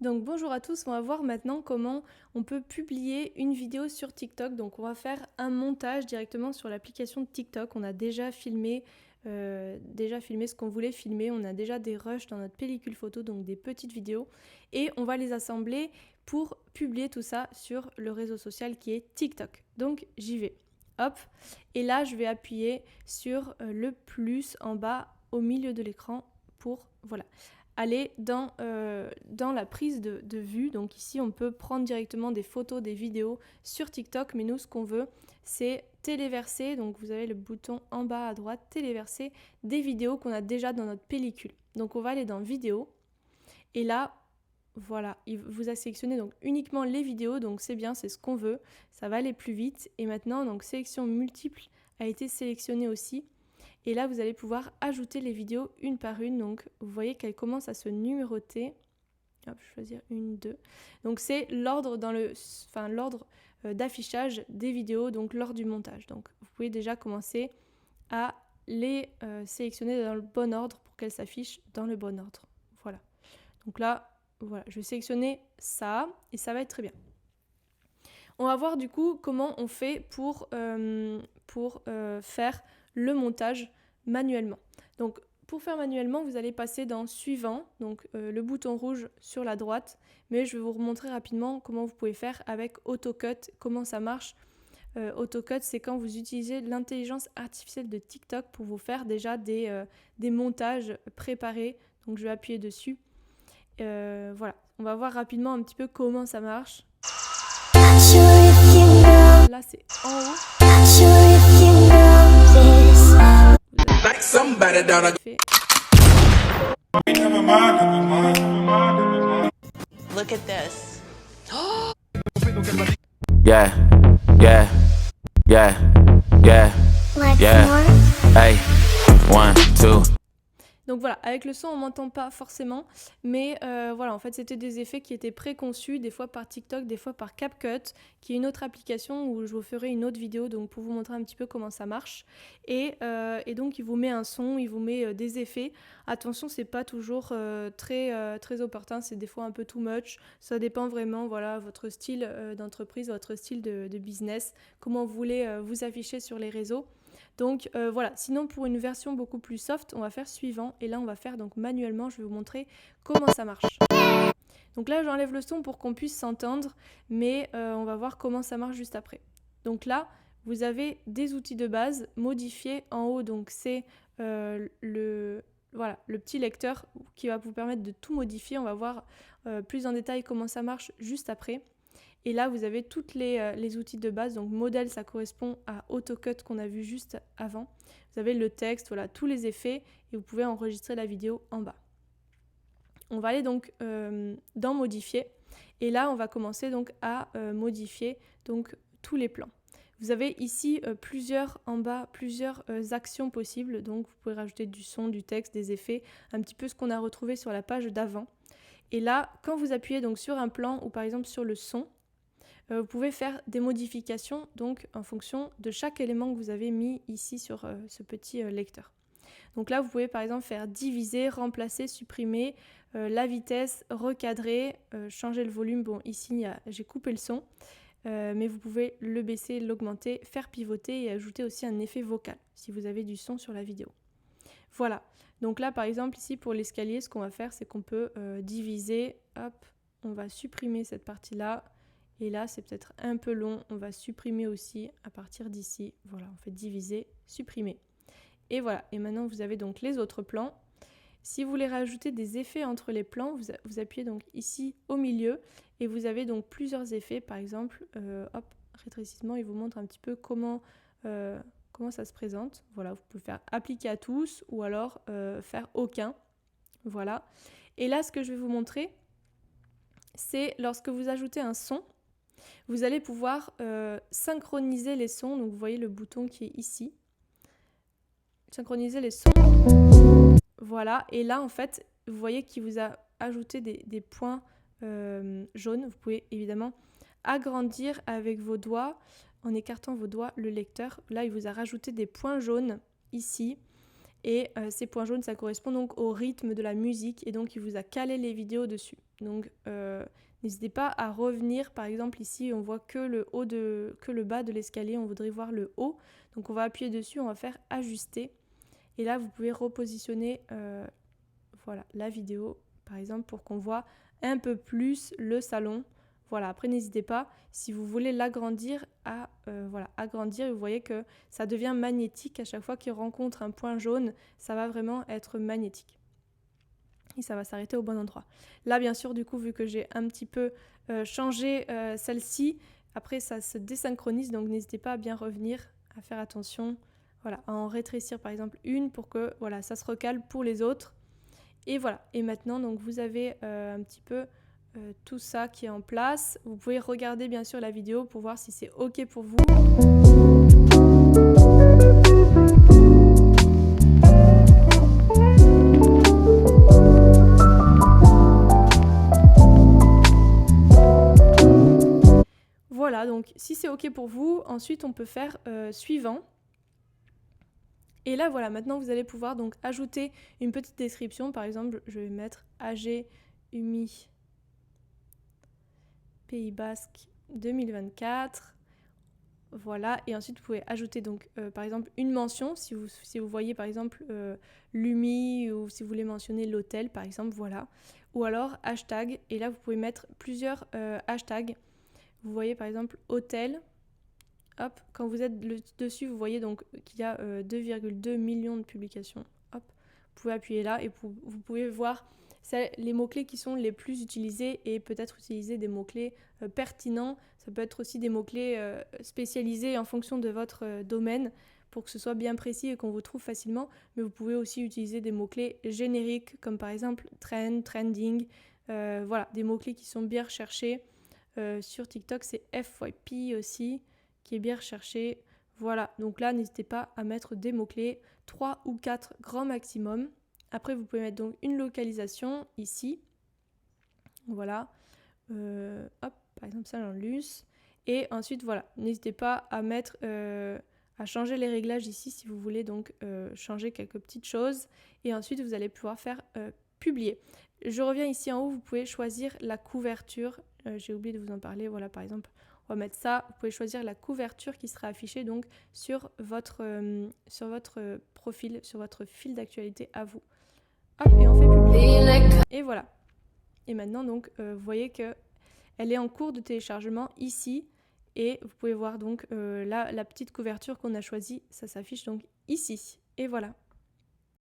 Donc bonjour à tous, on va voir maintenant comment on peut publier une vidéo sur TikTok. Donc on va faire un montage directement sur l'application de TikTok. On a déjà filmé ce qu'on voulait filmer, on a déjà des rushs dans notre pellicule photo, donc des petites vidéos. Et on va les assembler pour publier tout ça sur le réseau social qui est TikTok. Donc j'y vais. Hop. Et là je vais appuyer sur le plus en bas au milieu de l'écran pour voilà aller dans la prise de vue. Donc ici, on peut prendre directement des photos, des vidéos sur TikTok, mais nous, ce qu'on veut, c'est téléverser. Donc vous avez le bouton en bas à droite, téléverser des vidéos qu'on a déjà dans notre pellicule. Donc on va aller dans vidéo, et là, voilà, il vous a sélectionné donc uniquement les vidéos, donc c'est bien, c'est ce qu'on veut, ça va aller plus vite. Et maintenant, donc sélection multiple a été sélectionnée aussi. Et là, vous allez pouvoir ajouter les vidéos une par une. Donc, vous voyez qu'elles commencent à se numéroter. Hop, choisir une, deux. Donc, c'est l'ordre d'affichage des vidéos, donc lors du montage. Donc, vous pouvez déjà commencer à les sélectionner dans le bon ordre pour qu'elles s'affichent dans le bon ordre. Voilà. Donc là, voilà, je vais sélectionner ça et ça va être très bien. On va voir du coup comment on fait pour faire le montage manuellement. Donc pour faire manuellement, vous allez passer dans suivant, donc le bouton rouge sur la droite, mais je vais vous remontrer rapidement comment vous pouvez faire avec AutoCut, comment ça marche. AutoCut, c'est quand vous utilisez l'intelligence artificielle de TikTok pour vous faire déjà des montages préparés. Donc je vais appuyer dessus. Voilà, on va voir rapidement un petit peu comment ça marche. Là, c'est en haut. Fait. Look at this. Yeah, yeah, yeah, yeah, yeah. Hey, 1, 2. Donc voilà, avec le son on m'entend pas forcément, mais voilà, en fait c'était des effets qui étaient préconçus, des fois par TikTok, des fois par CapCut, qui est une autre application où je vous ferai une autre vidéo donc pour vous montrer un petit peu comment ça marche. Et donc il vous met un son, il vous met des effets. Attention, c'est pas toujours très opportun, c'est des fois un peu too much. Ça dépend vraiment, voilà, votre style d'entreprise, votre style de business, comment vous voulez vous afficher sur les réseaux. Donc voilà, sinon pour une version beaucoup plus soft, on va faire suivant. Et là, on va faire donc manuellement, je vais vous montrer comment ça marche. Donc là, j'enlève le son pour qu'on puisse s'entendre, mais on va voir comment ça marche juste après. Donc là, vous avez des outils de base modifiés en haut. Donc c'est le petit lecteur qui va vous permettre de tout modifier. On va voir plus en détail comment ça marche juste après. Et là, vous avez tous les outils de base. Donc, modèle, ça correspond à AutoCut qu'on a vu juste avant. Vous avez le texte, voilà, tous les effets. Et vous pouvez enregistrer la vidéo en bas. On va aller donc dans Modifier. Et là, on va commencer donc à modifier donc, tous les plans. Vous avez ici plusieurs actions possibles. Donc, vous pouvez rajouter du son, du texte, des effets. Un petit peu ce qu'on a retrouvé sur la page d'avant. Et là, quand vous appuyez donc, sur un plan ou par exemple sur le son, vous pouvez faire des modifications donc en fonction de chaque élément que vous avez mis ici sur ce petit lecteur. Donc là, vous pouvez par exemple faire diviser, remplacer, supprimer, la vitesse, recadrer, changer le volume. Bon, ici, j'ai coupé le son, mais vous pouvez le baisser, l'augmenter, faire pivoter et ajouter aussi un effet vocal si vous avez du son sur la vidéo. Voilà. Donc là, par exemple, ici, pour l'escalier, ce qu'on va faire, c'est qu'on peut diviser. Hop, on va supprimer cette partie-là. Et là, c'est peut-être un peu long. On va supprimer aussi à partir d'ici. Voilà, on fait diviser, supprimer. Et voilà. Et maintenant, vous avez donc les autres plans. Si vous voulez rajouter des effets entre les plans, vous appuyez donc ici au milieu. Et vous avez donc plusieurs effets. Par exemple, hop, rétrécissement, il vous montre un petit peu comment ça se présente. Voilà, vous pouvez faire appliquer à tous ou alors faire aucun. Voilà. Et là, ce que je vais vous montrer, c'est lorsque vous ajoutez un son, vous allez pouvoir synchroniser les sons. Donc vous voyez le bouton qui est ici. Synchroniser les sons. Voilà. Et là, en fait, vous voyez qu'il vous a ajouté des points jaunes. Vous pouvez évidemment agrandir avec vos doigts, en écartant vos doigts, le lecteur. Là, il vous a rajouté des points jaunes ici. Et ces points jaunes, ça correspond donc au rythme de la musique et donc il vous a calé les vidéos dessus. Donc n'hésitez pas à revenir, par exemple ici on voit que le bas de l'escalier, on voudrait voir le haut. Donc on va appuyer dessus, on va faire ajuster. Et là vous pouvez repositionner voilà, la vidéo par exemple pour qu'on voit un peu plus le salon. Voilà, après n'hésitez pas, si vous voulez l'agrandir, à agrandir. Vous voyez que ça devient magnétique à chaque fois qu'il rencontre un point jaune, ça va vraiment être magnétique. Et ça va s'arrêter au bon endroit. Là, bien sûr, du coup, vu que j'ai un petit peu changé celle-ci, après ça se désynchronise, donc n'hésitez pas à bien revenir, à faire attention, voilà, à en rétrécir par exemple une pour que voilà, ça se recale pour les autres. Et voilà, et maintenant, donc vous avez un petit peu tout ça qui est en place. Vous pouvez regarder bien sûr la vidéo pour voir si c'est OK pour vous. Voilà, donc si c'est OK pour vous, ensuite on peut faire suivant. Et là voilà, maintenant vous allez pouvoir donc ajouter une petite description. Par exemple, je vais mettre AG UMI Pays Basque 2024. Voilà, et ensuite vous pouvez ajouter donc par exemple une mention si vous voyez par exemple l'UMI ou si vous voulez mentionner l'hôtel par exemple, voilà. Ou alors hashtag, et là vous pouvez mettre plusieurs hashtags. Vous voyez par exemple hôtel, hop, quand vous êtes dessus vous voyez donc qu'il y a 2,2 millions de publications. Hop, vous pouvez appuyer là et vous pouvez voir les mots-clés qui sont les plus utilisés et peut-être utiliser des mots-clés pertinents. Ça peut être aussi des mots-clés spécialisés en fonction de votre domaine pour que ce soit bien précis et qu'on vous trouve facilement. Mais vous pouvez aussi utiliser des mots-clés génériques comme par exemple trend, trending. Voilà, des mots-clés qui sont bien recherchés. Sur TikTok, c'est FYP aussi qui est bien recherché. Voilà, donc là, n'hésitez pas à mettre des mots-clés, 3 ou 4 grand maximum. Après, vous pouvez mettre donc une localisation ici. Voilà. Hop, par exemple, Saint-Jean-de-Luz. Et ensuite, voilà, n'hésitez pas à mettre, à changer les réglages ici si vous voulez donc changer quelques petites choses. Et ensuite, vous allez pouvoir faire publier. Je reviens ici en haut, vous pouvez choisir la couverture. J'ai oublié de vous en parler. Voilà, par exemple, on va mettre ça. Vous pouvez choisir la couverture qui sera affichée donc sur votre profil, sur votre fil d'actualité à vous. Hop, et on fait publier. Et voilà. Et maintenant, donc, vous voyez qu'elle est en cours de téléchargement ici. Et vous pouvez voir donc là, la petite couverture qu'on a choisie, ça s'affiche donc ici. Et voilà.